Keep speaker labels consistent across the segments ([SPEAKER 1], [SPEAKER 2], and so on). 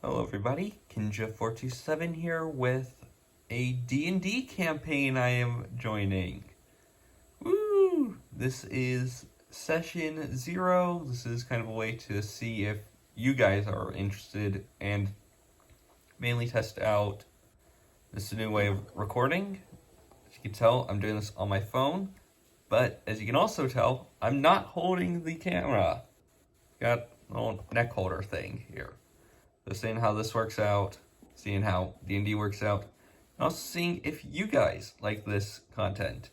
[SPEAKER 1] Hello everybody, Kinja427 here with a D&D campaign I am joining. Woo! This is session 0. This is kind of a way to see if you guys are interested and mainly test out this new way of recording. As you can tell, I'm doing this on my phone, but as you can also tell, I'm not holding the camera. Got a little neck holder thing here. So seeing how this works out, seeing how D&D works out, and also seeing if you guys like this content.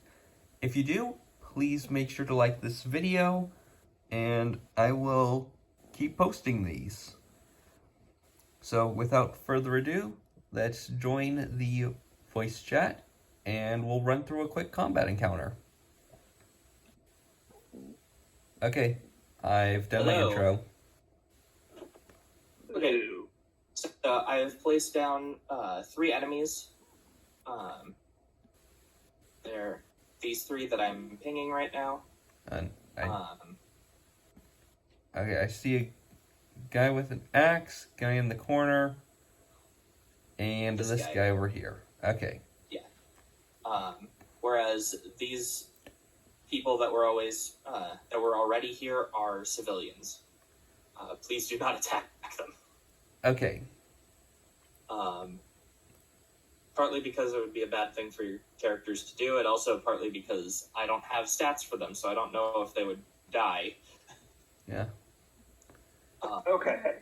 [SPEAKER 1] If you do, please make sure to like this video, and I will keep posting these. So without further ado, let's join the voice chat, and we'll run through a quick combat encounter. Okay, I've done my intro.
[SPEAKER 2] Okay. So I have placed down 3 enemies. They're these 3 that I'm pinging right now.
[SPEAKER 1] And okay, I see a guy with an axe, guy in the corner, and this guy over here. Okay.
[SPEAKER 2] Yeah. Whereas these people that were already here are civilians. Please do not attack them.
[SPEAKER 1] Okay.
[SPEAKER 2] Partly because it would be a bad thing for your characters to do, and also partly because I don't have stats for them, so I don't know if they would die.
[SPEAKER 1] Yeah.
[SPEAKER 3] Okay.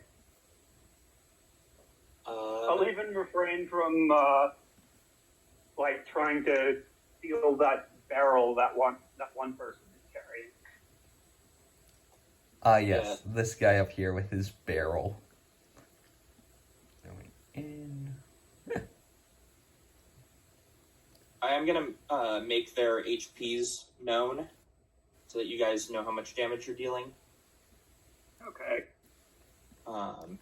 [SPEAKER 3] I'll even refrain from, trying to steal that barrel that one person is carrying.
[SPEAKER 1] Yes,
[SPEAKER 2] Yeah.
[SPEAKER 1] this guy up here with his barrel. Going in.
[SPEAKER 2] I am going to make their HPs known so that you guys know how much damage you're dealing.
[SPEAKER 3] Okay.
[SPEAKER 2] I'm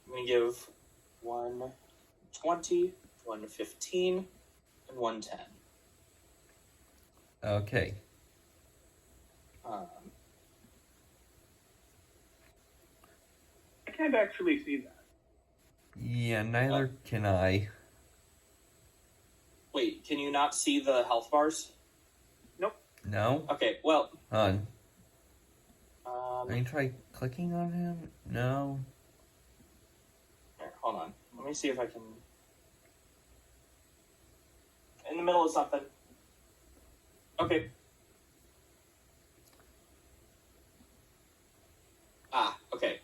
[SPEAKER 2] going to give 120, 115, and 110.
[SPEAKER 1] Okay.
[SPEAKER 3] I can't actually see that.
[SPEAKER 1] Yeah, neither can I.
[SPEAKER 2] Wait, can you not see the health bars?
[SPEAKER 3] Nope.
[SPEAKER 1] No?
[SPEAKER 2] Okay, well...
[SPEAKER 1] Hold on. Let me try clicking on him? No.
[SPEAKER 2] Here, hold on. Let me see if I can... In the middle of something. Okay. Okay.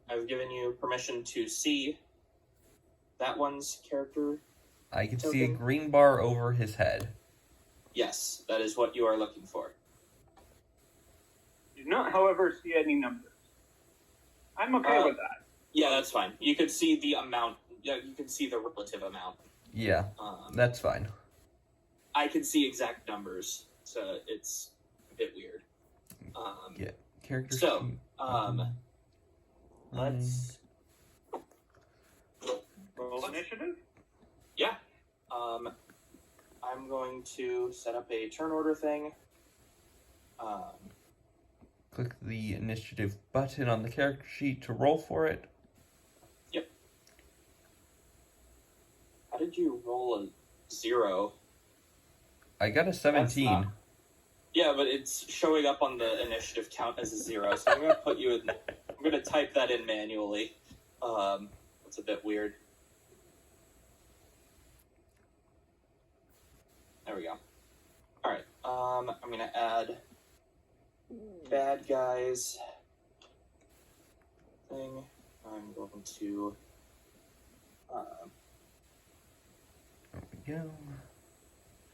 [SPEAKER 2] I've given you permission to see that one's character.
[SPEAKER 1] I can see a green bar over his head.
[SPEAKER 2] Yes, that is what you are looking for.
[SPEAKER 3] Do not, however, see any numbers. I'm okay with that.
[SPEAKER 2] Yeah, that's fine. You could see the amount. Yeah, you can see the relative amount.
[SPEAKER 1] Yeah, that's fine.
[SPEAKER 2] I can see exact numbers, so it's a bit weird.
[SPEAKER 1] Yeah, character
[SPEAKER 2] So,
[SPEAKER 1] sheet.
[SPEAKER 2] let's
[SPEAKER 3] Roll initiative?
[SPEAKER 2] Yeah. I'm going to set up a turn order thing.
[SPEAKER 1] Click the initiative button on the character sheet to roll for it.
[SPEAKER 2] Yep. How did you roll a 0?
[SPEAKER 1] I got a 17.
[SPEAKER 2] Yeah, but it's showing up on the initiative count as a 0, so I'm going to put you in... I'm going to type that in manually. It's a bit weird. There we go. Alright, I'm going to add bad guys thing. I'm going to...
[SPEAKER 1] There we go.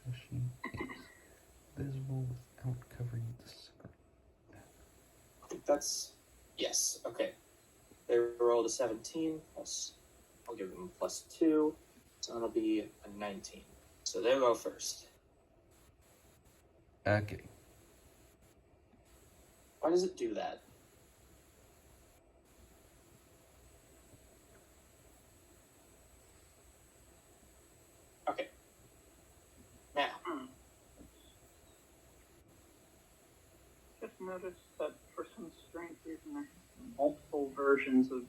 [SPEAKER 1] So she is visible without covering the screen.
[SPEAKER 2] I think that's... Yes, okay. They rolled a 17, plus... I'll give them a +2, so that'll be a 19. So they'll go first.
[SPEAKER 1] Okay.
[SPEAKER 2] Why does it do that? Okay. Now.
[SPEAKER 3] Just noticed that for some strange reason I have multiple versions of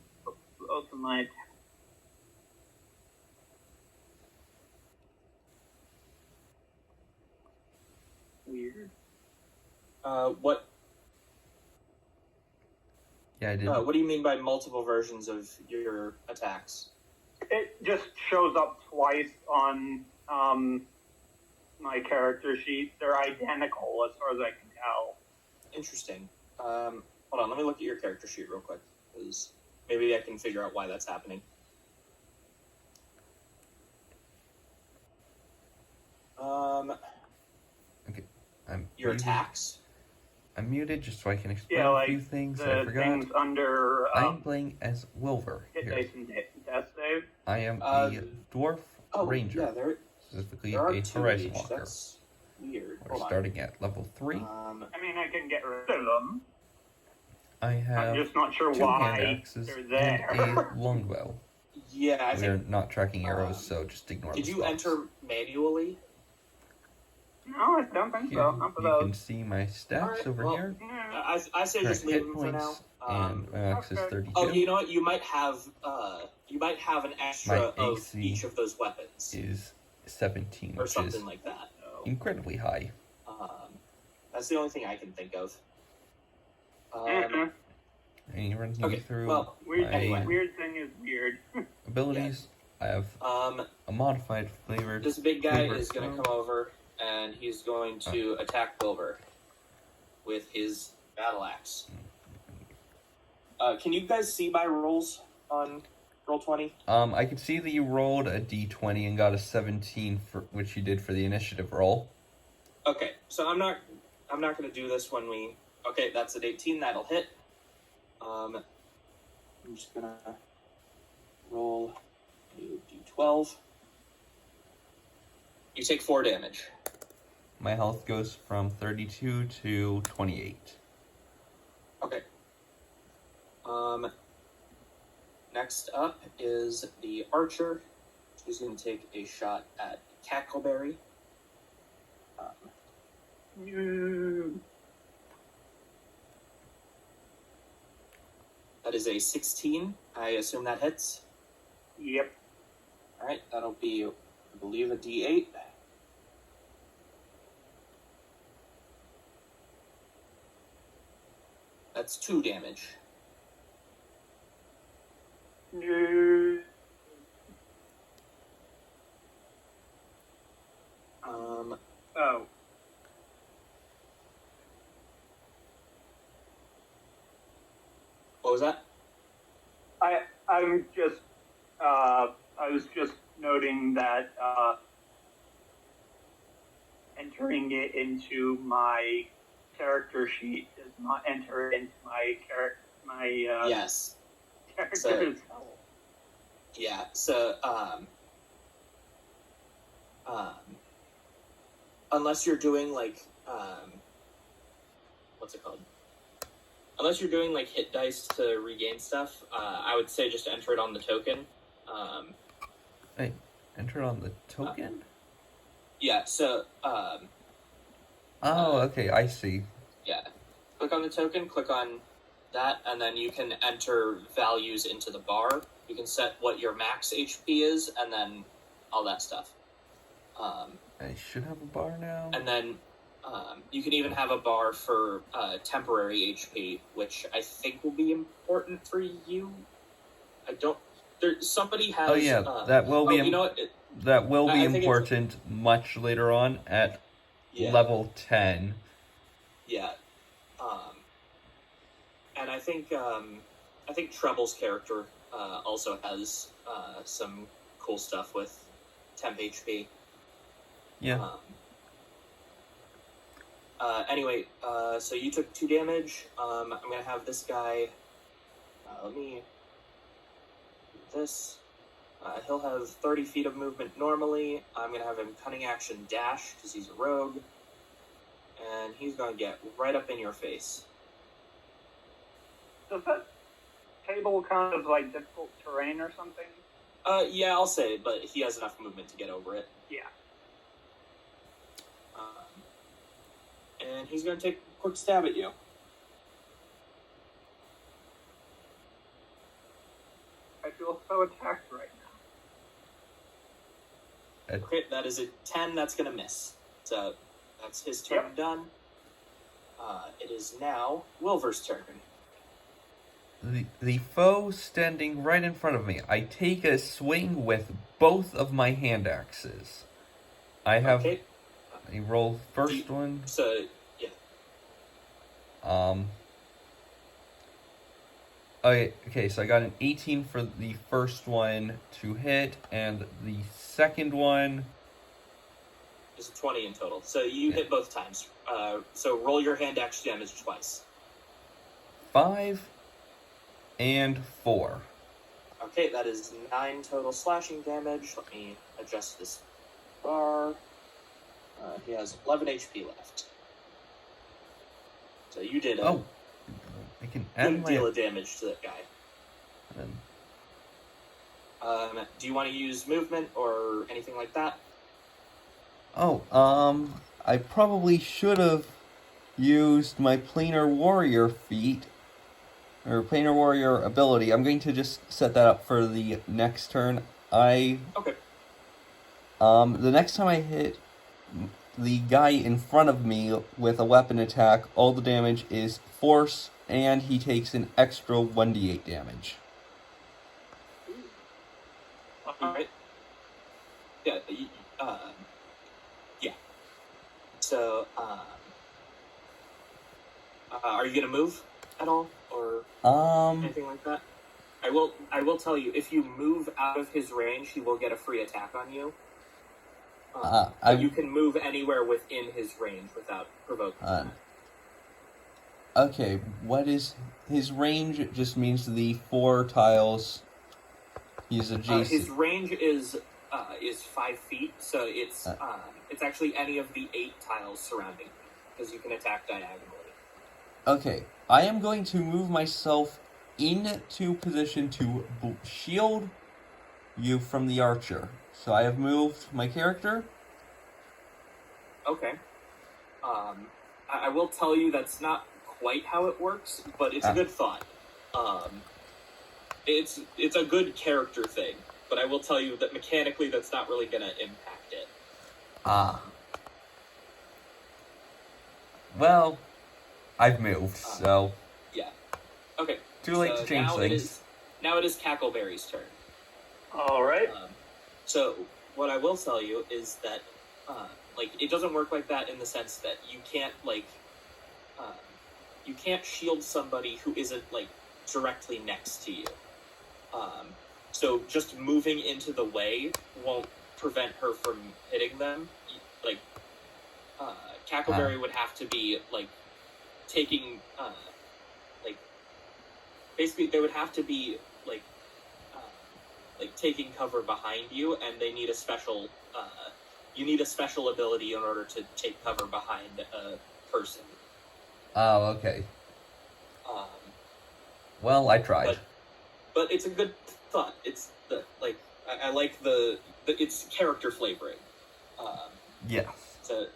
[SPEAKER 3] both of my attacks. Weird.
[SPEAKER 2] What
[SPEAKER 1] Yeah, I did.
[SPEAKER 2] what do you mean by multiple versions of your attacks?
[SPEAKER 3] It just shows up twice on my character sheet. They're identical as far as I can tell.
[SPEAKER 2] Interesting. Hold on, let me look at your character sheet real quick, because maybe I can figure out why that's happening.
[SPEAKER 1] Okay, I'm
[SPEAKER 2] Your
[SPEAKER 1] muted.
[SPEAKER 2] attacks?
[SPEAKER 1] I'm muted just so I can explain
[SPEAKER 3] Yeah,
[SPEAKER 1] a few
[SPEAKER 3] like
[SPEAKER 1] things I
[SPEAKER 3] the
[SPEAKER 1] forgot.
[SPEAKER 3] things under
[SPEAKER 1] I'm playing as Wilver
[SPEAKER 3] hit
[SPEAKER 1] here.
[SPEAKER 3] dice and death save.
[SPEAKER 1] I am a dwarf
[SPEAKER 2] Oh,
[SPEAKER 1] ranger,
[SPEAKER 2] yeah, there
[SPEAKER 1] specifically
[SPEAKER 2] are
[SPEAKER 1] a
[SPEAKER 2] two
[SPEAKER 1] horizon
[SPEAKER 2] each.
[SPEAKER 1] walker.
[SPEAKER 2] That's weird.
[SPEAKER 1] We're
[SPEAKER 2] Hold on.
[SPEAKER 1] starting at level 3.
[SPEAKER 3] I mean, I can get rid of them.
[SPEAKER 1] I have
[SPEAKER 3] I'm just not sure
[SPEAKER 1] 2 hand
[SPEAKER 3] why
[SPEAKER 1] axes
[SPEAKER 3] they're
[SPEAKER 1] and
[SPEAKER 3] there.
[SPEAKER 1] a longbow.
[SPEAKER 2] Yeah, I
[SPEAKER 1] We're
[SPEAKER 2] think.
[SPEAKER 1] not tracking arrows, so just ignore
[SPEAKER 2] Did
[SPEAKER 1] the
[SPEAKER 2] you
[SPEAKER 1] spots.
[SPEAKER 2] enter manually?
[SPEAKER 3] No, I don't think
[SPEAKER 1] Here,
[SPEAKER 3] so. Not for
[SPEAKER 1] you
[SPEAKER 3] those.
[SPEAKER 1] can see my stats
[SPEAKER 2] Alright,
[SPEAKER 1] over
[SPEAKER 2] well,
[SPEAKER 1] here.
[SPEAKER 3] Yeah.
[SPEAKER 2] I say
[SPEAKER 1] Current
[SPEAKER 2] just leave
[SPEAKER 1] hit
[SPEAKER 2] them for now.
[SPEAKER 1] points, and my max is
[SPEAKER 3] okay.
[SPEAKER 1] 32.
[SPEAKER 2] Oh, you know what? You might have an extra
[SPEAKER 1] My
[SPEAKER 2] of
[SPEAKER 1] AC
[SPEAKER 2] each of those weapons,
[SPEAKER 1] is 17,
[SPEAKER 2] or
[SPEAKER 1] which
[SPEAKER 2] something
[SPEAKER 1] is
[SPEAKER 2] like that.
[SPEAKER 1] incredibly high.
[SPEAKER 2] That's the only thing I can think of.
[SPEAKER 3] Mhm.
[SPEAKER 1] And you run me
[SPEAKER 2] Okay,
[SPEAKER 1] through
[SPEAKER 2] well,
[SPEAKER 3] Weird,
[SPEAKER 1] my
[SPEAKER 2] anyway.
[SPEAKER 3] weird thing is weird.
[SPEAKER 1] abilities. I have a modified flavored.
[SPEAKER 2] This big guy
[SPEAKER 1] Hubert
[SPEAKER 2] is going to
[SPEAKER 1] throw.
[SPEAKER 2] come over, and he's going to attack Wilver with his battle axe. Can you guys see my rolls on Roll20?
[SPEAKER 1] I can see that you rolled a d20 and got a 17 for which you did for the initiative roll.
[SPEAKER 2] Okay, so I'm not going to do this when we. Okay, that's an 18. That'll hit. I'm just gonna roll a d12. You take 4 damage.
[SPEAKER 1] My health goes from 32 to 28.
[SPEAKER 2] Okay. Next up is the archer. She's going to take a shot at Cackleberry. That is a 16. I assume that hits.
[SPEAKER 3] Yep.
[SPEAKER 2] Alright, that'll be, I believe, a d8. That's 2 damage.
[SPEAKER 3] Oh.
[SPEAKER 2] What was that?
[SPEAKER 3] I'm just I was just noting that entering it into my character sheet does not enter into my
[SPEAKER 2] Yes.
[SPEAKER 3] character's
[SPEAKER 2] Yeah, so, unless you're doing, like, what's it called? Unless you're doing, like, hit dice to regain stuff, I would say just enter it on the token.
[SPEAKER 1] Hey, enter it on the token?
[SPEAKER 2] Yeah, so,
[SPEAKER 1] Oh, okay, I see.
[SPEAKER 2] yeah. Click on the token, click on that, and then you can enter values into the bar. You can set what your max HP is, and then all that stuff.
[SPEAKER 1] I should have a bar now.
[SPEAKER 2] And then you can even have a bar for temporary HP, which I think will be important for you. I don't. Somebody has.
[SPEAKER 1] Oh yeah, that will be.
[SPEAKER 2] You know what?
[SPEAKER 1] That will be
[SPEAKER 2] I think
[SPEAKER 1] important much later on at
[SPEAKER 2] Yeah.
[SPEAKER 1] level 10.
[SPEAKER 2] Yeah. And I think Treble's character also has some cool stuff with temp HP.
[SPEAKER 1] Yeah.
[SPEAKER 2] Anyway, so you took 2 damage. I'm gonna have this guy. Let me do this. He'll have 30 feet of movement normally. I'm gonna have him cunning action dash because he's a rogue, and he's gonna get right up in your face.
[SPEAKER 3] Does that table kind of like difficult terrain or something?
[SPEAKER 2] Yeah, I'll say, but he has enough movement to get over it.
[SPEAKER 3] Yeah.
[SPEAKER 2] And he's gonna take a quick stab at you.
[SPEAKER 3] I feel so attacked right now.
[SPEAKER 2] Okay, that is a 10. That's going to miss. So that's his turn done. It is now Wilver's turn.
[SPEAKER 1] The foe standing right in front of me. I take a swing with both of my hand axes. I have
[SPEAKER 2] Okay.
[SPEAKER 1] a roll first one.
[SPEAKER 2] So, yeah.
[SPEAKER 1] Okay, so I got an 18 for the first one to hit, and the second one
[SPEAKER 2] It's 20 in total. So you hit both times. So roll your hand axe damage twice.
[SPEAKER 1] 5 and 4.
[SPEAKER 2] Okay, that is 9 total slashing damage. Let me adjust this bar. He has 11 HP left. So you did a
[SPEAKER 1] I can
[SPEAKER 2] good
[SPEAKER 1] add
[SPEAKER 2] deal of damage to that guy.
[SPEAKER 1] And
[SPEAKER 2] Do you want to use movement or anything like that?
[SPEAKER 1] I probably should have used my planar warrior feat, or planar warrior ability. I'm going to just set that up for the next turn.
[SPEAKER 2] Okay.
[SPEAKER 1] The next time I hit the guy in front of me with a weapon attack, all the damage is force, and he takes an extra 1d8 damage.
[SPEAKER 2] Alright. Yeah, yeah. So, are you gonna move at all, or anything like that? I will tell you, if you move out of his range, he will get a free attack on you. But you can move anywhere within his range without provoking that.
[SPEAKER 1] Okay, what is his range? It just means the 4 tiles he's adjacent.
[SPEAKER 2] His range is 5 feet, so it's actually any of the 8 tiles surrounding, because you can attack diagonally.
[SPEAKER 1] Okay, I am going to move myself into position to shield you from the archer. So I have moved my character.
[SPEAKER 2] Okay. I will tell you that's not quite how it works, but it's a good thought. It's a good character thing, but I will tell you that mechanically that's not really going to impact it.
[SPEAKER 1] Well, I've moved, so...
[SPEAKER 2] Yeah. Okay.
[SPEAKER 1] Too late to change things.
[SPEAKER 2] Now it is Cackleberry's turn.
[SPEAKER 3] Alright.
[SPEAKER 2] So, what I will tell you is that, it doesn't work like that in the sense that you can't, you can't shield somebody who isn't, directly next to you. So just moving into the way won't prevent her from hitting them. Cackleberry would have to be, taking, basically they would have to be, taking cover behind you, and they need a special, you need a special ability in order to take cover behind a person.
[SPEAKER 1] Oh, okay. Well, I tried.
[SPEAKER 2] But it's a good thought. It's I like the it's character flavoring.
[SPEAKER 1] Yes.
[SPEAKER 2] So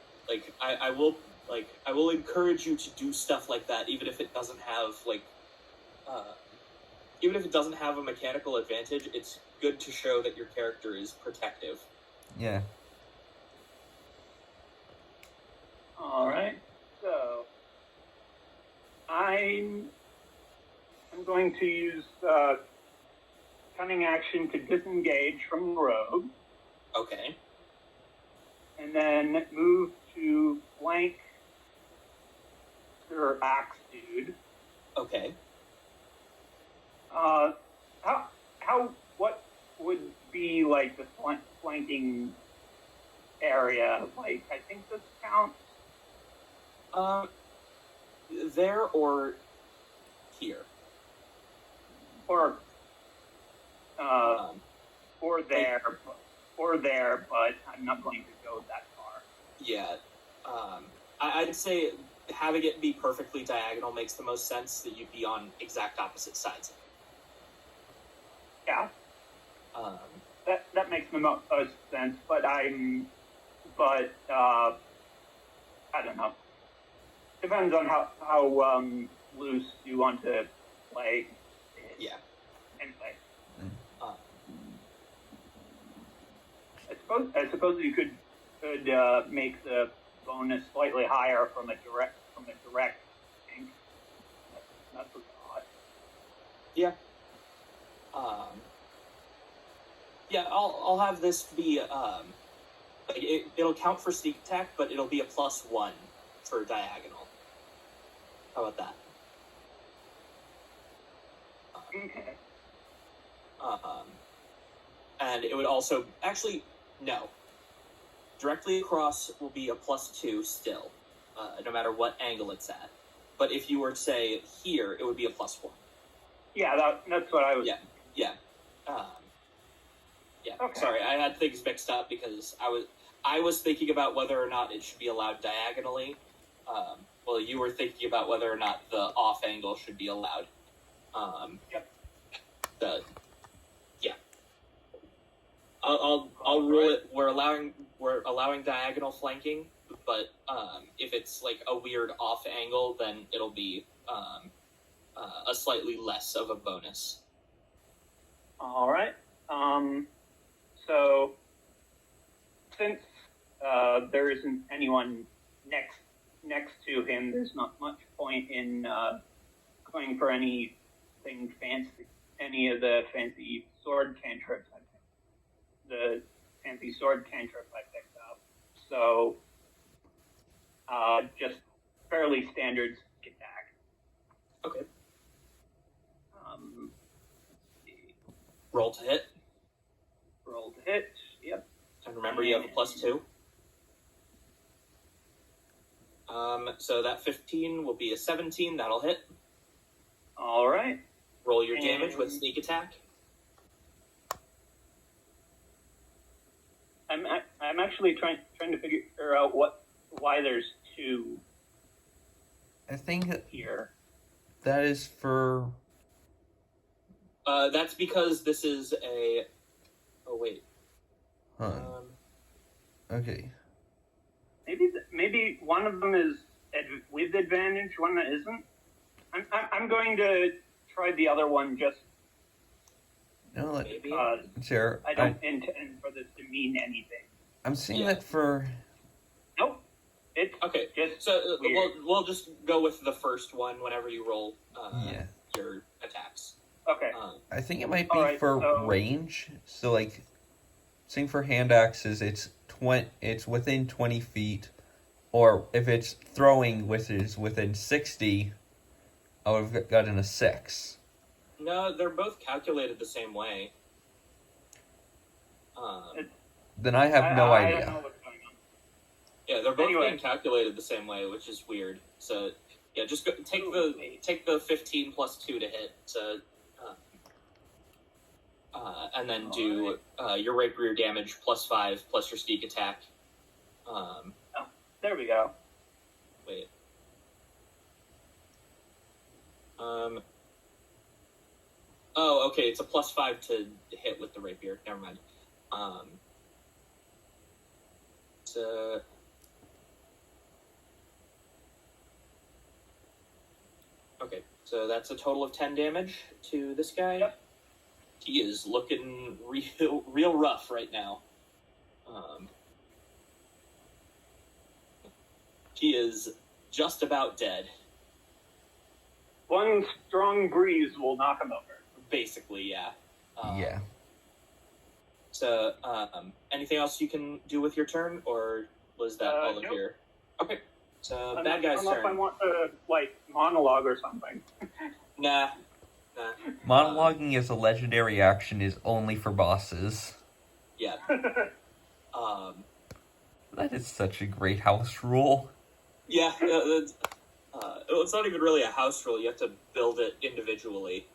[SPEAKER 2] I will encourage you to do stuff like that, even if it doesn't have even if it doesn't have a mechanical advantage. It's good to show that your character is protective.
[SPEAKER 1] Yeah.
[SPEAKER 3] Alright, so I'm going to use cunning action to disengage from the rogue.
[SPEAKER 2] Okay.
[SPEAKER 3] And then move to flank your axe dude.
[SPEAKER 2] Okay.
[SPEAKER 3] What would be the flanking area? I think this counts.
[SPEAKER 2] There or here?
[SPEAKER 3] Or there, but I'm not going to go that far.
[SPEAKER 2] Yeah. I'd say having it be perfectly diagonal makes the most sense, that you'd be on exact opposite sides.
[SPEAKER 3] Yeah. That makes the most sense, but I don't know. Depends on how loose you want to play.
[SPEAKER 2] Yeah.
[SPEAKER 3] And play. suppose you could make the bonus slightly higher from a direct thing. That's a thought.
[SPEAKER 2] Yeah. Yeah, I'll have this be like it'll count for sneak attack, but it'll be a +1 for diagonal. How about that?
[SPEAKER 3] Okay.
[SPEAKER 2] And it would also actually no. Directly across will be a +2 still, no matter what angle it's at. But if you were to say here, it would be a +1.
[SPEAKER 3] Yeah, that's what I was.
[SPEAKER 2] Yeah. Yeah.
[SPEAKER 3] Okay.
[SPEAKER 2] Sorry, I had things mixed up because I was thinking about whether or not it should be allowed diagonally. Well, you were thinking about whether or not the off angle should be allowed.
[SPEAKER 3] Yep.
[SPEAKER 2] Yeah. I'll rule it. We're allowing diagonal flanking, but if it's like a weird off angle, then it'll be a slightly less of a bonus.
[SPEAKER 3] All right. So since there isn't anyone next to him, there's not much point in going for anything fancy, any of the fancy sword cantrips I picked. The fancy sword cantrip I picked up. So just fairly standard sneak attack.
[SPEAKER 2] Okay.
[SPEAKER 3] Let's see.
[SPEAKER 2] Roll to hit.
[SPEAKER 3] Roll to hit. Yep.
[SPEAKER 2] And remember, you have a +2. So that 15 will be a 17. That'll hit.
[SPEAKER 3] All right.
[SPEAKER 2] Roll your damage with sneak attack.
[SPEAKER 3] I'm actually trying to figure out why there's 2
[SPEAKER 1] I think
[SPEAKER 3] here.
[SPEAKER 1] that is for...
[SPEAKER 2] That's because this is a... Oh, wait.
[SPEAKER 1] Huh. Okay.
[SPEAKER 3] Maybe one of them is with advantage, one that isn't. I'm going to try the other one just.
[SPEAKER 1] No,
[SPEAKER 2] Maybe.
[SPEAKER 1] Sarah,
[SPEAKER 3] I don't intend for this to mean anything.
[SPEAKER 1] I'm seeing that for...
[SPEAKER 3] Nope. It's
[SPEAKER 2] Okay,
[SPEAKER 3] just
[SPEAKER 2] so
[SPEAKER 3] weird.
[SPEAKER 2] we'll just go with the first one whenever you roll
[SPEAKER 1] Yeah.
[SPEAKER 2] your attacks.
[SPEAKER 3] Okay.
[SPEAKER 1] I think it might be
[SPEAKER 3] Alright,
[SPEAKER 1] for
[SPEAKER 3] so-
[SPEAKER 1] range. So, like, saying for hand axes, it's within 20 feet. Or if it's throwing, which is within 60, I would have gotten a 6.
[SPEAKER 2] No, they're both calculated the same way.
[SPEAKER 1] Then I have no
[SPEAKER 3] I
[SPEAKER 1] idea.
[SPEAKER 3] don't know what's going on.
[SPEAKER 2] Yeah, they're both
[SPEAKER 3] Anyway.
[SPEAKER 2] being calculated the same way, which is weird. So yeah, just go, take the 15 plus 2 to hit. So, and then do your rapier damage plus 5 plus your sneak attack.
[SPEAKER 3] There we go.
[SPEAKER 2] Wait. Oh, okay. It's a plus 5 to hit with the rapier. Never mind. So. Okay, so that's a total of 10 damage to this guy.
[SPEAKER 3] Yep.
[SPEAKER 2] He is looking real rough right now. He is just about dead.
[SPEAKER 3] One strong breeze will knock him over.
[SPEAKER 2] Basically, yeah.
[SPEAKER 1] Yeah.
[SPEAKER 2] So, anything else you can do with your turn, or was that all of
[SPEAKER 3] nope.
[SPEAKER 2] your... Okay, so bad guy's
[SPEAKER 3] Unless I
[SPEAKER 2] turn.
[SPEAKER 3] want to, monologue or something.
[SPEAKER 2] Nah.
[SPEAKER 1] Monologuing as a legendary action is only for bosses.
[SPEAKER 2] Yeah.
[SPEAKER 1] That is such a great house rule.
[SPEAKER 2] Yeah, it's not even really a house rule. You have to build it individually.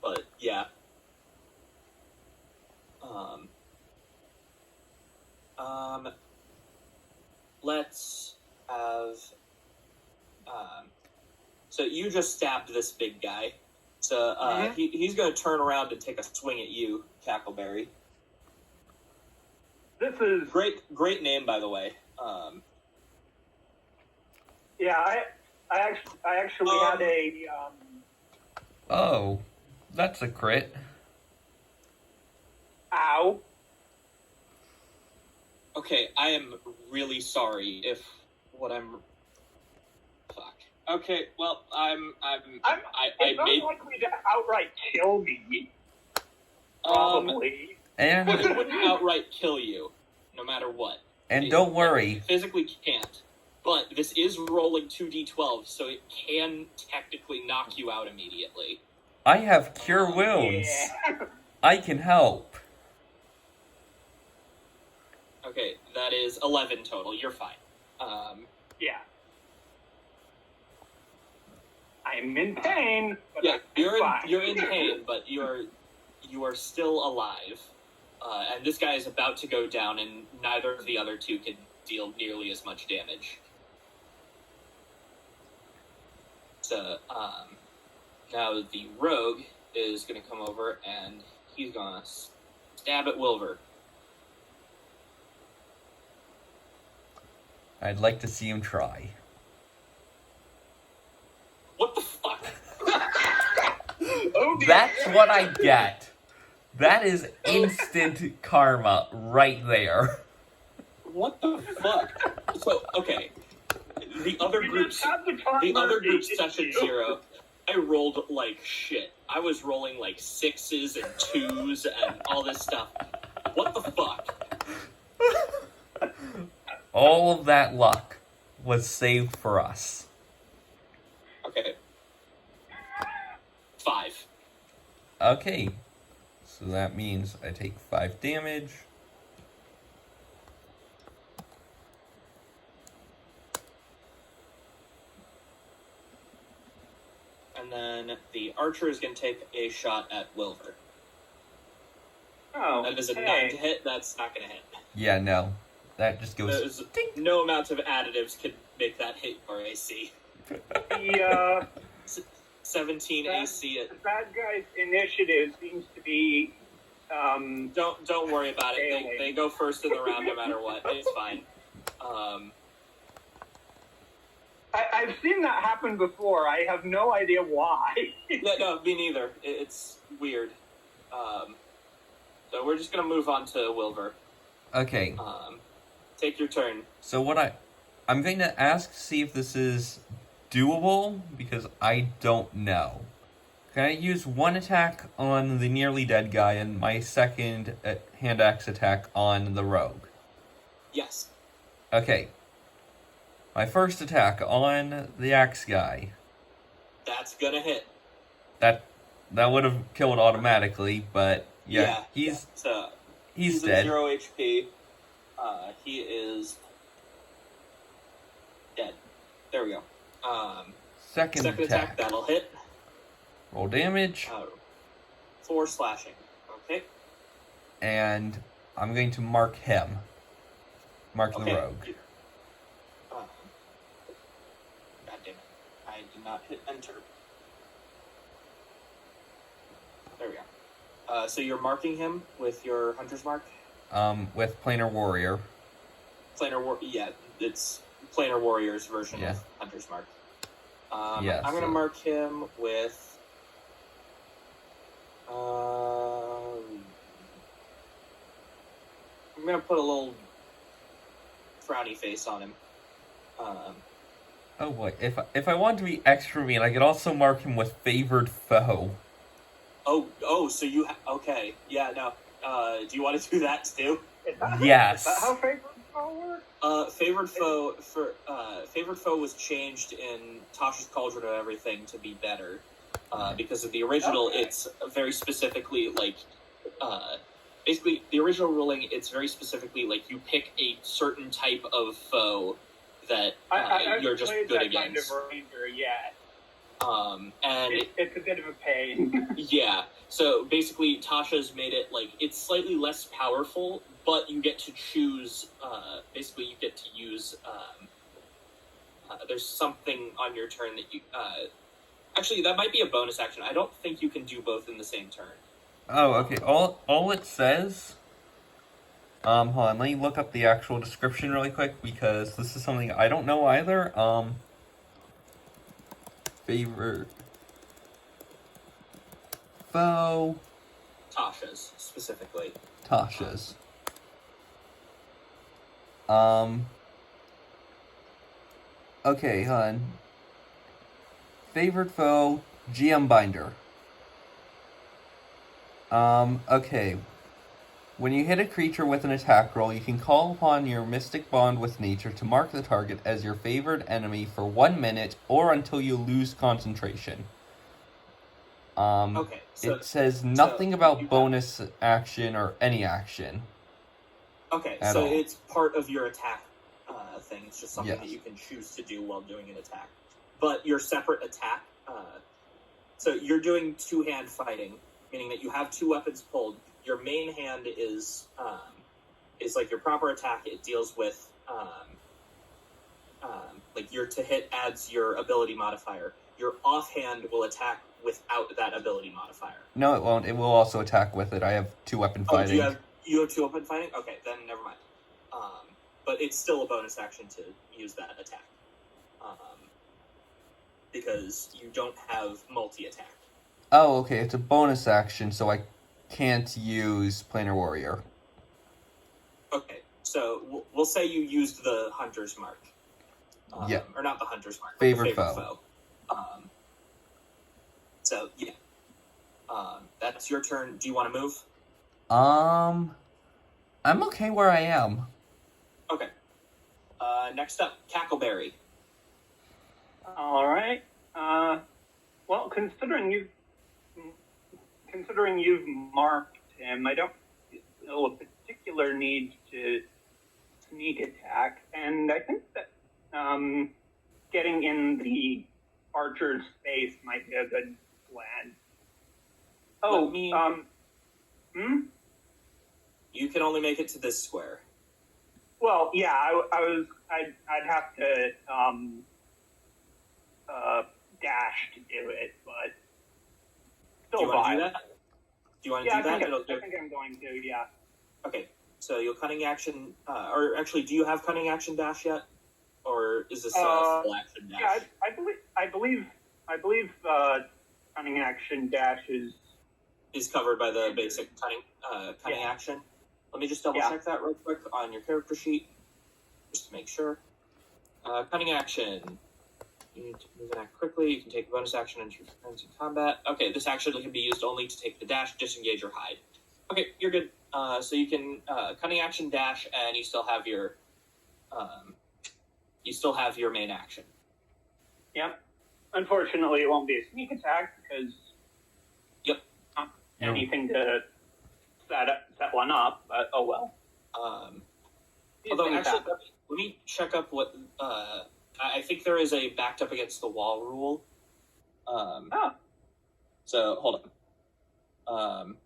[SPEAKER 2] But yeah. Let's have. So you just stabbed this big guy. So he's going to turn around and take a swing at you, Cackleberry.
[SPEAKER 3] This is
[SPEAKER 2] Great name, by the way.
[SPEAKER 3] yeah. I actually had a
[SPEAKER 1] Oh, that's a crit.
[SPEAKER 3] ow.
[SPEAKER 2] Okay, I am really sorry if what I'm... Fuck. Okay, well, I
[SPEAKER 3] It's not
[SPEAKER 2] made...
[SPEAKER 3] likely to outright kill me. Probably.
[SPEAKER 1] And
[SPEAKER 2] It wouldn't outright kill you, no matter what.
[SPEAKER 1] don't worry.
[SPEAKER 2] It physically can't. But this is rolling 2d12, so it can technically knock you out immediately.
[SPEAKER 1] I have cure wounds.
[SPEAKER 3] Yeah.
[SPEAKER 1] I can help.
[SPEAKER 2] Okay, that is 11 total. You're fine.
[SPEAKER 3] Yeah. I'm in pain. But
[SPEAKER 2] Yeah,
[SPEAKER 3] I'm
[SPEAKER 2] you're in pain, but you are still alive. And this guy is about to go down, and neither of the other two can deal nearly as much damage. So, now the rogue is going to come over, and he's going to stab at Wilver.
[SPEAKER 1] I'd like to see him try.
[SPEAKER 2] What the fuck?
[SPEAKER 3] Oh, dear.
[SPEAKER 1] That's what I get. That is instant karma right there.
[SPEAKER 2] What the fuck? So, okay. The other
[SPEAKER 3] You
[SPEAKER 2] group's
[SPEAKER 3] just have the karma, didn't
[SPEAKER 2] session
[SPEAKER 3] you?
[SPEAKER 2] 0, I rolled like shit. I was rolling like 6s and 2s and all this stuff. What the fuck?
[SPEAKER 1] All of that luck was saved for us.
[SPEAKER 2] Okay. 5.
[SPEAKER 1] Okay. So that means I take 5 damage.
[SPEAKER 2] And then the archer is going to take a shot at Wilver.
[SPEAKER 3] Oh,
[SPEAKER 2] That is a
[SPEAKER 3] hey.
[SPEAKER 2] 9 to hit. That's not going to hit.
[SPEAKER 1] Yeah, no. That just goes...
[SPEAKER 2] There's no amount of additives could make that hit your AC.
[SPEAKER 3] The
[SPEAKER 2] 17 AC.
[SPEAKER 3] the bad guy's initiative seems to be
[SPEAKER 2] Don't worry about it.
[SPEAKER 3] Failing.
[SPEAKER 2] They go first in the round no matter what. It's fine.
[SPEAKER 3] I've seen that happen before. I have no idea why.
[SPEAKER 2] No, me neither. It's weird. So we're just gonna move on to Wilver.
[SPEAKER 1] Okay.
[SPEAKER 2] Take your turn.
[SPEAKER 1] So I'm going to ask to see if this is doable, because I don't know. Can I use one attack on the nearly dead guy and my second hand axe attack on the rogue?
[SPEAKER 2] Yes.
[SPEAKER 1] Okay. My first attack on the axe guy.
[SPEAKER 2] That's gonna hit.
[SPEAKER 1] That would have killed automatically, but yeah, he's
[SPEAKER 2] He's
[SPEAKER 1] dead.
[SPEAKER 2] at 0 HP. He is dead. There we go.
[SPEAKER 1] Second attack.
[SPEAKER 2] That'll hit.
[SPEAKER 1] Roll damage,
[SPEAKER 2] 4 slashing. Okay.
[SPEAKER 1] and I'm going to mark him. Mark
[SPEAKER 2] Okay.
[SPEAKER 1] the rogue.
[SPEAKER 2] God damn it. I did not hit enter. There we go. So you're marking him with your hunter's mark?
[SPEAKER 1] With planar warrior.
[SPEAKER 2] Yeah, it's planar warrior's version
[SPEAKER 1] Yeah.
[SPEAKER 2] of hunter's mark.
[SPEAKER 1] Yeah,
[SPEAKER 2] I'm gonna
[SPEAKER 1] so-
[SPEAKER 2] mark him with. I'm gonna put a little frowny face on him.
[SPEAKER 1] Oh boy, if I want to be extra mean, I could also mark him with favored foe.
[SPEAKER 2] So you okay? Yeah, no. Do you want to do that too?
[SPEAKER 1] Yes.
[SPEAKER 3] Is that how favorite foe works?
[SPEAKER 2] Favored foe was changed in Tasha's Cauldron of Everything to be better. Because of the original,
[SPEAKER 3] Okay.
[SPEAKER 2] it's very specifically like, basically the original ruling. It's very specifically like you pick a certain type of foe that
[SPEAKER 3] I've
[SPEAKER 2] you're just
[SPEAKER 3] played
[SPEAKER 2] good
[SPEAKER 3] that
[SPEAKER 2] against.
[SPEAKER 3] kind of ranger, yeah.
[SPEAKER 2] And
[SPEAKER 3] It's a bit of a pain.
[SPEAKER 2] yeah, so basically Tasha's made it like it's slightly less powerful, but you get to choose. Basically, you get to use. There's something on your turn that you. Actually, that might be a bonus action. I don't think you can do both in the same turn.
[SPEAKER 1] Oh, okay. All it says. Hold on. Let me look up the actual description really quick, because this is something I don't know either. Favorite foe.
[SPEAKER 2] Tasha's specifically.
[SPEAKER 1] Tasha's. Okay, hon. Favorite foe, GM Binder. Okay. When you hit a creature with an attack roll, you can call upon your Mystic Bond with Nature to mark the target as your favored enemy for 1 minute or until you lose concentration.
[SPEAKER 2] Okay, so
[SPEAKER 1] It says
[SPEAKER 2] you
[SPEAKER 1] nothing about
[SPEAKER 2] have-
[SPEAKER 1] bonus action or any action.
[SPEAKER 2] Okay,
[SPEAKER 1] at
[SPEAKER 2] so
[SPEAKER 1] all.
[SPEAKER 2] it's part of your attack thing. It's just something
[SPEAKER 1] Yes.
[SPEAKER 2] that you can choose to do while doing an attack. But your separate attack, so you're doing two-hand fighting, meaning that you have two weapons pulled. Your main hand is like your proper attack. It deals with like your to hit adds your ability modifier. Your offhand will attack without that ability modifier.
[SPEAKER 1] No, it won't. It will also attack with it. I have 2 weapon
[SPEAKER 2] Oh,
[SPEAKER 1] fighting.
[SPEAKER 2] you have two weapon fighting? Okay, then never mind. But it's still a bonus action to use that attack. Because you don't have multi-attack.
[SPEAKER 1] Oh, okay. It's a bonus action, so I can't use Planar Warrior.
[SPEAKER 2] Okay, so we'll say you used the Hunter's Mark.
[SPEAKER 1] Yeah.
[SPEAKER 2] Or not the Hunter's Mark, but
[SPEAKER 1] Favorite
[SPEAKER 2] the favorite
[SPEAKER 1] foe.
[SPEAKER 2] foe. So, yeah. That's your turn. Do you want to move?
[SPEAKER 1] I'm okay where I am.
[SPEAKER 2] Okay. Next up, Cackleberry.
[SPEAKER 3] All right. Well, considering you've marked him, I don't feel a particular need to sneak attack, and I think that getting in the archer's space might be a good plan. Oh,
[SPEAKER 2] Let me- You can only make it to this square.
[SPEAKER 3] Well, yeah, I'd have to dash to do it, but
[SPEAKER 2] Do
[SPEAKER 3] still
[SPEAKER 2] you want to do
[SPEAKER 3] viable.
[SPEAKER 2] that? Do you want to
[SPEAKER 3] Yeah,
[SPEAKER 2] do that?
[SPEAKER 3] I think I'm going to. Yeah.
[SPEAKER 2] Okay, so you'll cunning action, or actually, do you have cunning action dash yet, or is this full action dash?
[SPEAKER 3] Yeah, I believe cunning action dash
[SPEAKER 2] is covered by the basic cunning
[SPEAKER 3] Yeah.
[SPEAKER 2] action. Let me just double check that real quick on your character sheet, just to make sure. Cunning action. You need to move and act quickly. You can take a bonus action into your friends in combat. Okay, this action can be used only to take the dash, disengage, or hide. Okay, you're good. So you can cunning action dash, and you still have your main action.
[SPEAKER 3] Yep. Unfortunately, it won't be a sneak attack because not anything to set one up. But oh well. These
[SPEAKER 2] Although
[SPEAKER 3] things
[SPEAKER 2] actually,
[SPEAKER 3] happen.
[SPEAKER 2] let me check up what I think there is a backed up against the wall rule. So hold on.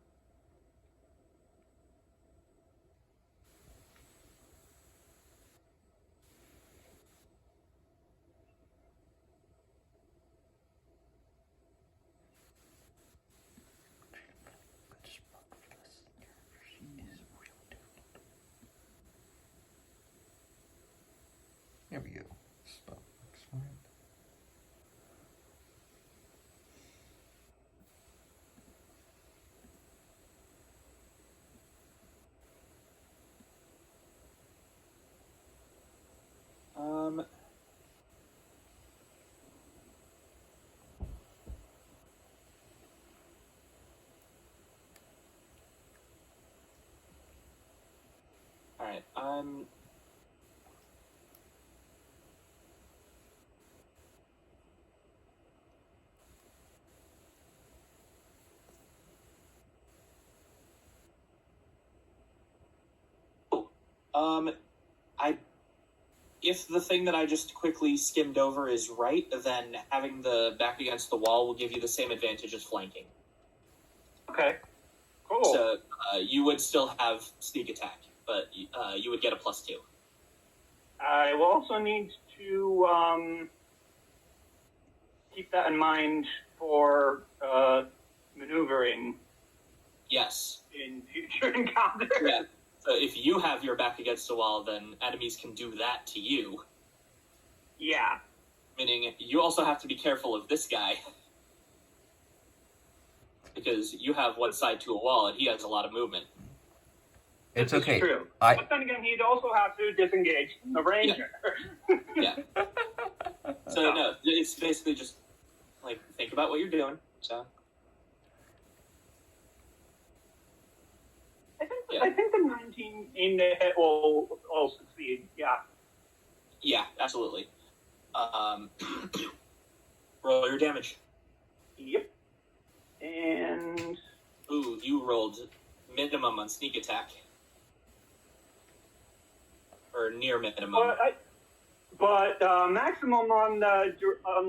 [SPEAKER 1] There we go. Stop.
[SPEAKER 2] All right. If the thing that I just quickly skimmed over is right, then having the back against the wall will give you the same advantage as flanking.
[SPEAKER 3] Okay. Cool.
[SPEAKER 2] So you would still have sneak attack, but you would get a +2.
[SPEAKER 3] I will also need to keep that in mind for maneuvering
[SPEAKER 2] Yes.
[SPEAKER 3] in future encounters.
[SPEAKER 2] Yeah. So if you have your back against the wall, then enemies can do that to you.
[SPEAKER 3] Yeah.
[SPEAKER 2] Meaning you also have to be careful of this guy. Because you have one side to a wall and he has a lot of movement.
[SPEAKER 1] It's
[SPEAKER 3] This
[SPEAKER 1] okay.
[SPEAKER 3] is true.
[SPEAKER 1] I-
[SPEAKER 3] But then again, he'd also have to disengage from the ranger.
[SPEAKER 2] Yeah. So no, it's basically just like think about what you're doing. So
[SPEAKER 3] I think the 19 aimed to hit will succeed. Yeah.
[SPEAKER 2] yeah, absolutely. Roll your damage.
[SPEAKER 3] Yep. And
[SPEAKER 2] Ooh, you rolled minimum on sneak attack. Or near minimum.
[SPEAKER 3] but maximum on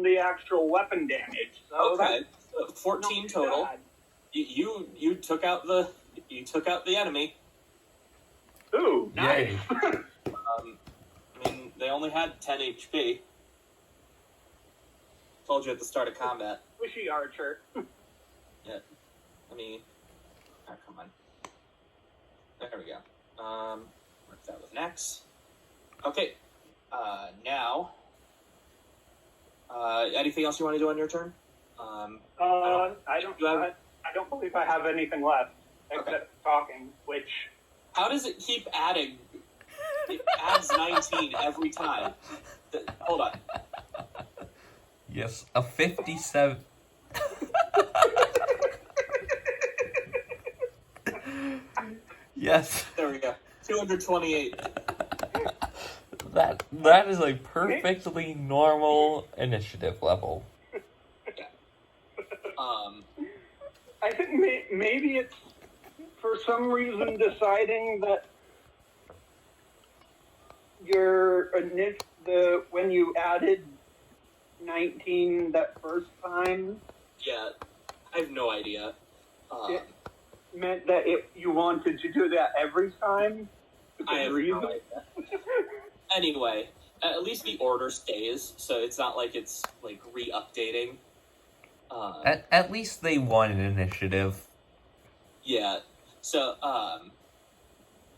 [SPEAKER 3] the actual weapon damage. So
[SPEAKER 2] Okay, so
[SPEAKER 3] that's
[SPEAKER 2] 14
[SPEAKER 3] not
[SPEAKER 2] total.
[SPEAKER 3] bad.
[SPEAKER 2] You took out the enemy.
[SPEAKER 3] Ooh, nice.
[SPEAKER 1] Yay.
[SPEAKER 2] I mean, they only had 10 HP. Told you at the start of combat.
[SPEAKER 3] Squishy archer.
[SPEAKER 2] Yeah. Let me. Oh, come on. There we go. Mark that with an X. Okay. Now. Anything else you want to do on your turn?
[SPEAKER 3] I don't believe I have anything left except
[SPEAKER 2] Okay.
[SPEAKER 3] talking. Which
[SPEAKER 2] How does it keep adding? It adds 19 every time. Hold on.
[SPEAKER 1] Yes, a 57. Yes,
[SPEAKER 2] There we go. 228.
[SPEAKER 1] that is a perfectly normal initiative level.
[SPEAKER 3] I think maybe it's for some reason deciding that when you added 19 that first time,
[SPEAKER 2] Yeah. I have no idea.
[SPEAKER 3] it meant that you wanted to do that every time.
[SPEAKER 2] I have
[SPEAKER 3] reason.
[SPEAKER 2] no idea. Anyway, at least the order stays, so it's not like it's like re-updating.
[SPEAKER 1] At least they won an initiative.
[SPEAKER 2] Yeah. So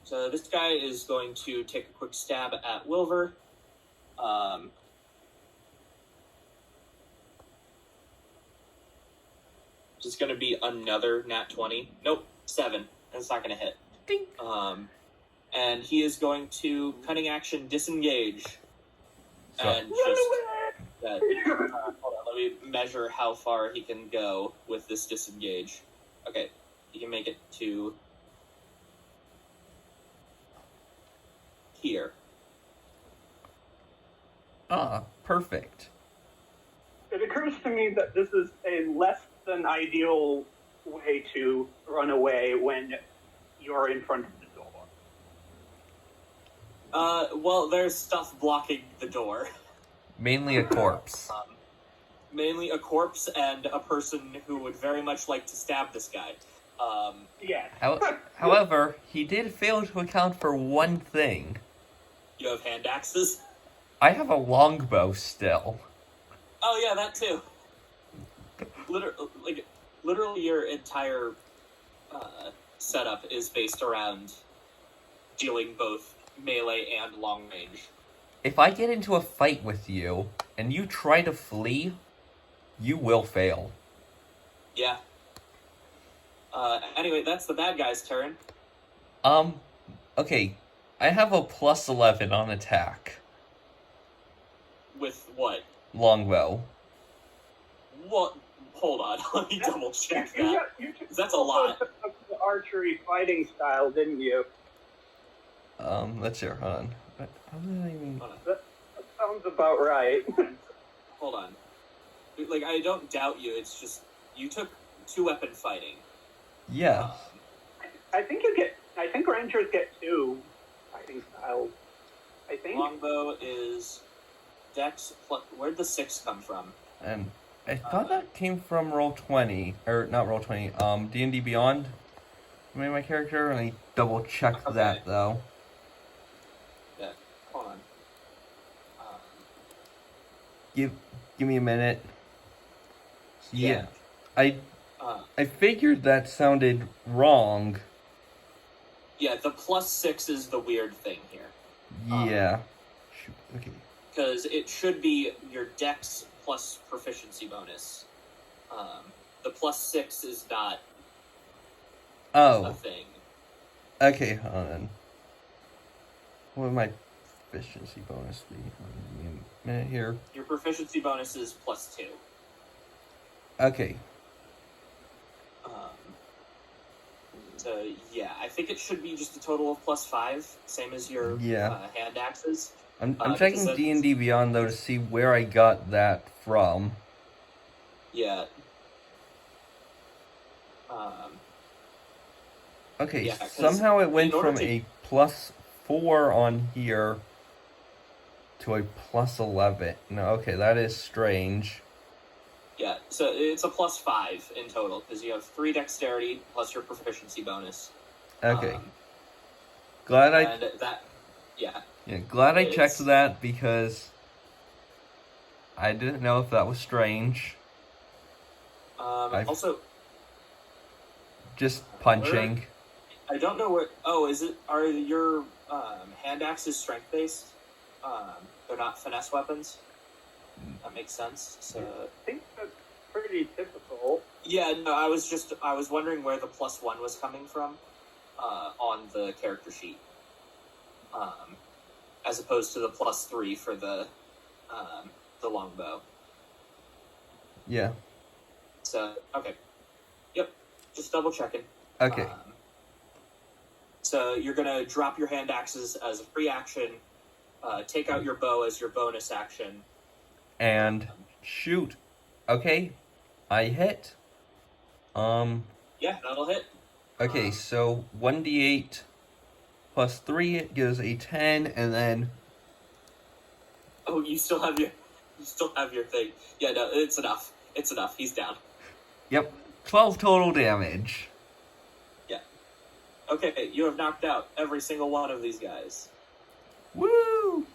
[SPEAKER 2] so this guy is going to take a quick stab at Wilver. Just going to be another nat 20. Nope, 7. That's not going to hit.
[SPEAKER 1] Ding.
[SPEAKER 2] And he is going to cunning action disengage.
[SPEAKER 1] So-
[SPEAKER 2] And just hold on, let me measure how far he can go with this disengage. Okay, he can make it to here.
[SPEAKER 1] Ah, perfect.
[SPEAKER 3] It occurs to me that this is a less than ideal way to run away when you're in front of the door.
[SPEAKER 2] Well, there's stuff blocking the door.
[SPEAKER 1] Mainly a corpse.
[SPEAKER 2] Mainly a corpse and a person who would very much like to stab this guy.
[SPEAKER 3] Yes.
[SPEAKER 1] However, he did fail to account for one thing.
[SPEAKER 2] You have hand axes?
[SPEAKER 1] I have a longbow still.
[SPEAKER 2] Oh yeah, that too. Literally your entire setup is based around dealing both melee and long range.
[SPEAKER 1] If I get into a fight with you, and you try to flee, you will fail.
[SPEAKER 2] Yeah. Anyway, that's the bad guy's turn.
[SPEAKER 1] Okay. I have a plus 11 on attack.
[SPEAKER 2] With what?
[SPEAKER 1] Longbow.
[SPEAKER 2] What? Hold on, let me double check
[SPEAKER 3] You
[SPEAKER 2] that.
[SPEAKER 3] took
[SPEAKER 2] That's a lot.
[SPEAKER 3] the archery fighting style, didn't you?
[SPEAKER 1] Let's see. Hold on. How did I even...
[SPEAKER 2] Hold on.
[SPEAKER 3] That sounds about right.
[SPEAKER 2] Hold on. Like, I don't doubt you, it's just, you took 2-weapon fighting.
[SPEAKER 1] Yeah.
[SPEAKER 3] I think rangers get 2 fighting styles. I think.
[SPEAKER 2] Longbow is Dex plus... Where'd the 6 come from?
[SPEAKER 1] And I thought that came from Roll20. Or, not Roll20. D&D Beyond. I made my character, and I double-checked
[SPEAKER 2] Okay.
[SPEAKER 1] that, though.
[SPEAKER 2] Yeah, hold on.
[SPEAKER 1] Give me a minute.
[SPEAKER 2] Yeah.
[SPEAKER 1] I figured that sounded wrong.
[SPEAKER 2] Yeah, the plus 6 is the weird thing here.
[SPEAKER 1] Yeah. Shoot. Okay.
[SPEAKER 2] Because it should be your Dex plus proficiency bonus. The plus 6 is not a
[SPEAKER 1] Oh.
[SPEAKER 2] thing.
[SPEAKER 1] Okay, hold on. What would my proficiency bonus be? Give me a minute here.
[SPEAKER 2] Your proficiency bonus is +2.
[SPEAKER 1] Okay.
[SPEAKER 2] So yeah, I think it should be just a total of +5, same as your hand axes.
[SPEAKER 1] I'm checking D&D Beyond though to see where I got that from.
[SPEAKER 2] Yeah.
[SPEAKER 1] Okay,
[SPEAKER 2] yeah, 'cause
[SPEAKER 1] somehow it went
[SPEAKER 2] in order
[SPEAKER 1] from
[SPEAKER 2] to-
[SPEAKER 1] a +4 on here to a +11. No, okay, that is strange.
[SPEAKER 2] Yeah, so it's a +5 in total, because you have 3 dexterity plus your proficiency bonus.
[SPEAKER 1] Okay. Glad I...
[SPEAKER 2] And that, yeah.
[SPEAKER 1] Yeah, glad I checked
[SPEAKER 2] It's-
[SPEAKER 1] that, because I didn't know if that was strange.
[SPEAKER 2] Also,
[SPEAKER 1] Just punching.
[SPEAKER 2] I don't know where... Oh, are your hand axes strength-based? They're not finesse weapons? That makes sense. So
[SPEAKER 3] I think that's pretty typical.
[SPEAKER 2] yeah, no, I was wondering where the +1 was coming from on the character sheet, as opposed to the +3 for the longbow.
[SPEAKER 1] Yeah.
[SPEAKER 2] So okay, yep, just double checking.
[SPEAKER 1] Okay.
[SPEAKER 2] So you're gonna drop your hand axes as a free action, take out your bow as your bonus action.
[SPEAKER 1] And shoot. Okay. I hit.
[SPEAKER 2] Yeah, that'll hit.
[SPEAKER 1] Okay, so 1d8 plus 3 gives a 10, and then...
[SPEAKER 2] Oh, you still have your thing. Yeah, no, it's enough. It's enough. He's down.
[SPEAKER 1] Yep, 12 total damage.
[SPEAKER 2] Yeah. Okay, you have knocked out every single one of these guys.
[SPEAKER 1] Woo!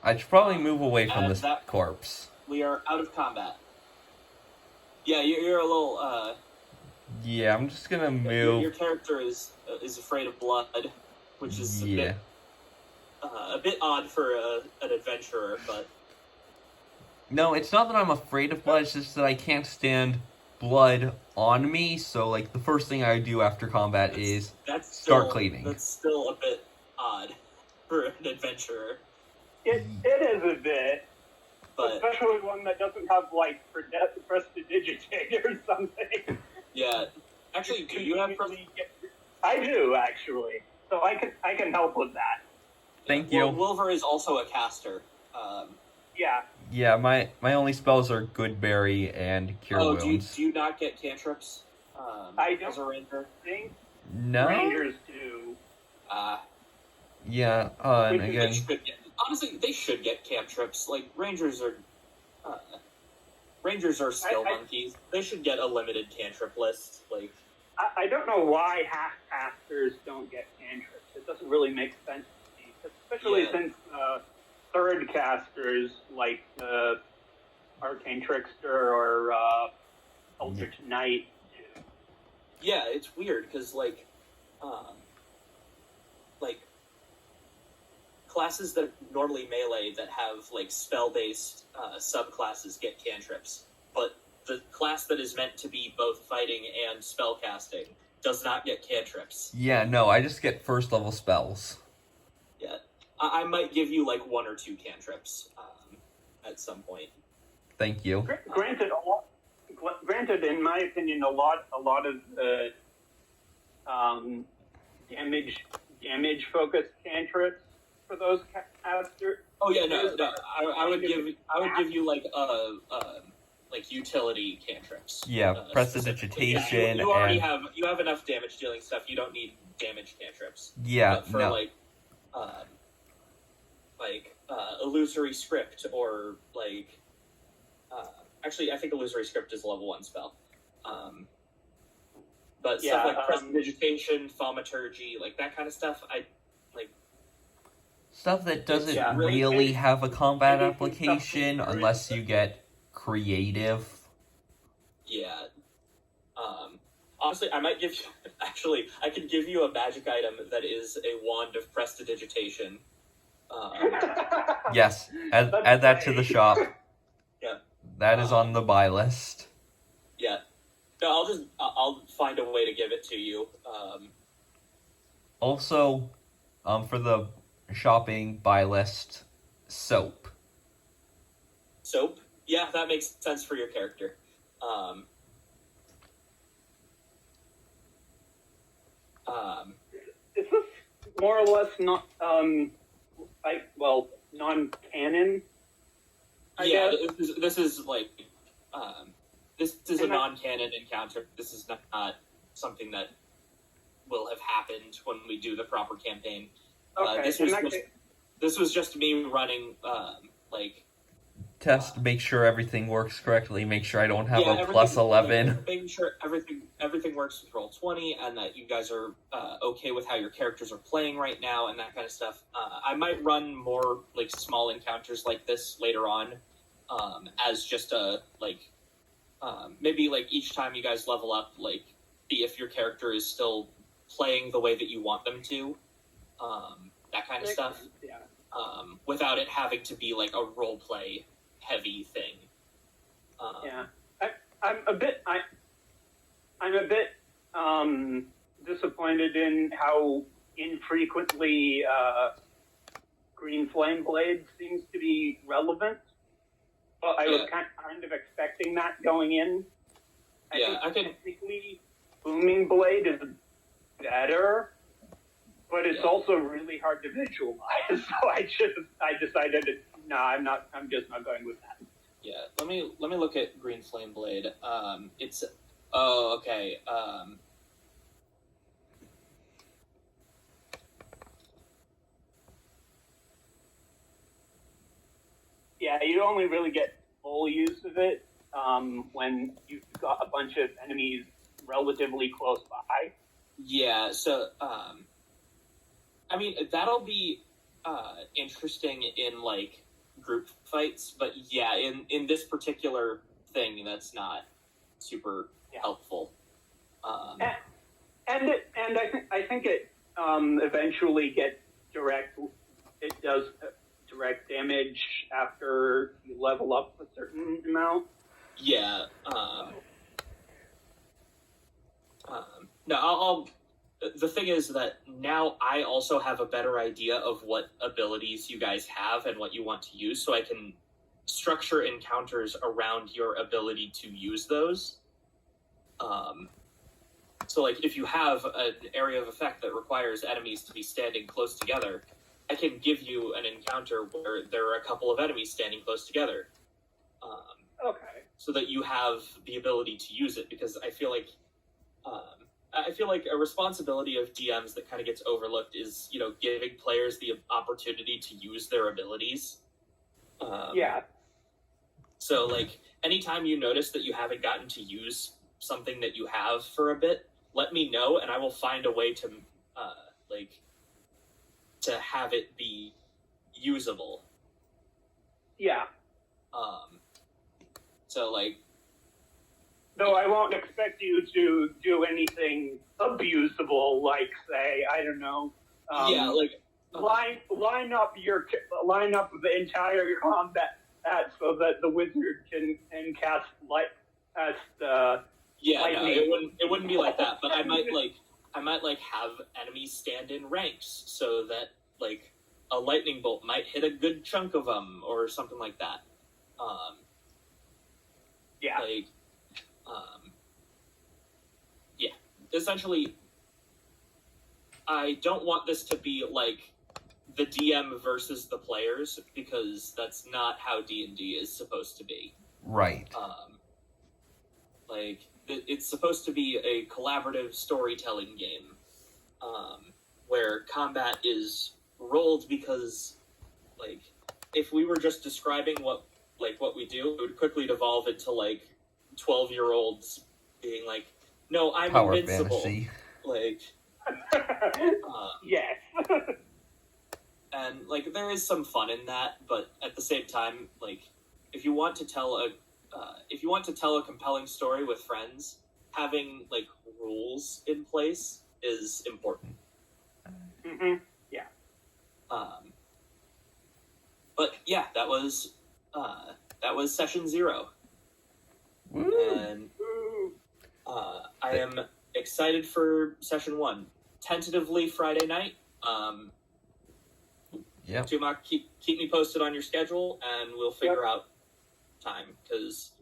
[SPEAKER 1] I should probably move away from this corpse.
[SPEAKER 2] We are out of combat. Yeah, you're a little,
[SPEAKER 1] Yeah, I'm just gonna
[SPEAKER 2] Your
[SPEAKER 1] move.
[SPEAKER 2] character is afraid of blood, which is
[SPEAKER 1] Yeah.
[SPEAKER 2] a bit odd for an adventurer, but...
[SPEAKER 1] No, it's not that I'm afraid of blood, it's just that I can't stand blood on me, so, like, the first thing I do after combat is start cleaning.
[SPEAKER 2] That's still a bit odd for an adventurer.
[SPEAKER 3] It is a bit,
[SPEAKER 2] But
[SPEAKER 3] especially one that doesn't have like prestidigitate or something.
[SPEAKER 2] yeah, actually, do you have?
[SPEAKER 3] I do actually, so I can help with that.
[SPEAKER 1] Thank you.
[SPEAKER 2] Well, Wilver is also a caster.
[SPEAKER 3] Yeah.
[SPEAKER 1] Yeah, my only spells are Goodberry and Cure Wounds.
[SPEAKER 2] Do you not get cantrips?
[SPEAKER 3] I
[SPEAKER 2] as a
[SPEAKER 3] don't
[SPEAKER 2] ranger.
[SPEAKER 3] think
[SPEAKER 1] No?
[SPEAKER 3] Rangers do.
[SPEAKER 1] Yeah, and again...
[SPEAKER 2] Honestly, they should get cantrips. Like, Rangers are skill monkeys. They should get a limited cantrip list. Like,
[SPEAKER 3] I don't know why half-casters don't get cantrips. It doesn't really make sense to me, especially since third casters like Arcane Trickster or Eldritch Knight do.
[SPEAKER 2] yeah, it's weird because like classes that normally melee that have like spell-based subclasses get cantrips, but the class that is meant to be both fighting and spellcasting does not get cantrips.
[SPEAKER 1] Yeah, no, I just get first level spells.
[SPEAKER 2] Yeah, I might give you like 1 or 2 cantrips at some point.
[SPEAKER 1] Thank you.
[SPEAKER 3] Granted, in my opinion, a lot of the damage focused cantrips for those casters.
[SPEAKER 2] Oh yeah, no. I would give you like utility cantrips.
[SPEAKER 1] Yeah,
[SPEAKER 2] specifically.
[SPEAKER 1] prestidigitation.
[SPEAKER 2] You already
[SPEAKER 1] and...
[SPEAKER 2] have enough damage dealing stuff. You don't need damage cantrips.
[SPEAKER 1] Yeah,
[SPEAKER 2] but for
[SPEAKER 1] no.
[SPEAKER 2] Illusory script or like actually I think illusory script is a level 1 spell. But stuff like prestidigitation, thaumaturgy, like that kind of stuff, I like.
[SPEAKER 1] Stuff that doesn't really have a combat application unless you get creative.
[SPEAKER 2] Yeah. Honestly, I might give you... Actually, I could give you a magic item that is a wand of prestidigitation.
[SPEAKER 1] Yes, add that to the shop.
[SPEAKER 2] Yeah.
[SPEAKER 1] That is on the buy list.
[SPEAKER 2] Yeah. No, I'll find a way to give it to you.
[SPEAKER 1] Also, for the shopping buy list, soap.
[SPEAKER 2] Soap? Yeah, that makes sense for your character.
[SPEAKER 3] Is this more or less not non-canon? I guess.
[SPEAKER 2] This is like this is a non-canon encounter. This is not something that will have happened when we do the proper campaign.
[SPEAKER 3] Okay.
[SPEAKER 2] This was just me running
[SPEAKER 1] Test, make sure everything works correctly, make sure I don't have a plus 11.
[SPEAKER 2] Making sure everything works with Roll20 and that you guys are okay with how your characters are playing right now and that kind of stuff. I might run more like small encounters like this later on as just a maybe like each time you guys level up, like see if your character is still playing the way that you want them to, that kind of stuff.
[SPEAKER 3] Yeah.
[SPEAKER 2] Without it having to be like a role play heavy thing.
[SPEAKER 3] Yeah, I'm a bit disappointed in how infrequently Green Flame Blade seems to be relevant. Well, I was kind of expecting that going in. I think technically Booming Blade is better, but it's also really hard to visualize. So I decided I'm just not going with that.
[SPEAKER 2] Yeah, let me look at Green Flame Blade. Okay.
[SPEAKER 3] Yeah, you only really get full use of it when you've got a bunch of enemies relatively close by.
[SPEAKER 2] Yeah, so I mean that'll be interesting in like group fights, but yeah, in this particular thing, that's not super helpful.
[SPEAKER 3] And I think it eventually gets direct. It does direct damage after you level up a certain amount.
[SPEAKER 2] Yeah. No, the thing is that now I also have a better idea of what abilities you guys have and what you want to use, so I can structure encounters around your ability to use those. So, like, if you have an area of effect that requires enemies to be standing close together, I can give you an encounter where there are a couple of enemies standing close together.
[SPEAKER 3] Okay.
[SPEAKER 2] So that you have the ability to use it, because I feel like a responsibility of DMs that kind of gets overlooked is, giving players the opportunity to use their abilities.
[SPEAKER 3] Yeah.
[SPEAKER 2] So, like, anytime you notice that you haven't gotten to use something that you have for a bit, let me know, and I will find a way to, to have it be usable.
[SPEAKER 3] Yeah.
[SPEAKER 2] So, like...
[SPEAKER 3] Though I won't expect you to do anything abusable, like, say, I don't know... line up the entire combat so that the wizard can cast lightning.
[SPEAKER 2] It wouldn't be like that, but I might have enemies stand in ranks so that like a lightning bolt might hit a good chunk of them or something like that. Essentially, I don't want this to be like the DM versus the players, because that's not how D&D is supposed to be.
[SPEAKER 1] Right.
[SPEAKER 2] It's supposed to be a collaborative storytelling game, where combat is rolled because, like, if we were just describing what we do, it would quickly devolve into, 12-year-olds being like, no, I'm
[SPEAKER 1] Power
[SPEAKER 2] invincible.
[SPEAKER 1] fantasy.
[SPEAKER 3] Yes.
[SPEAKER 2] And, there is some fun in that, but at the same time, if you want to tell a compelling story with friends, having, rules in place is important.
[SPEAKER 3] Mm-hmm. Yeah.
[SPEAKER 2] But, yeah, that was session 0.
[SPEAKER 1] Woo.
[SPEAKER 2] And, I am excited for session 1. Tentatively Friday night.
[SPEAKER 1] Yeah.
[SPEAKER 2] Tumach, keep me posted on your schedule, and we'll figure out time, because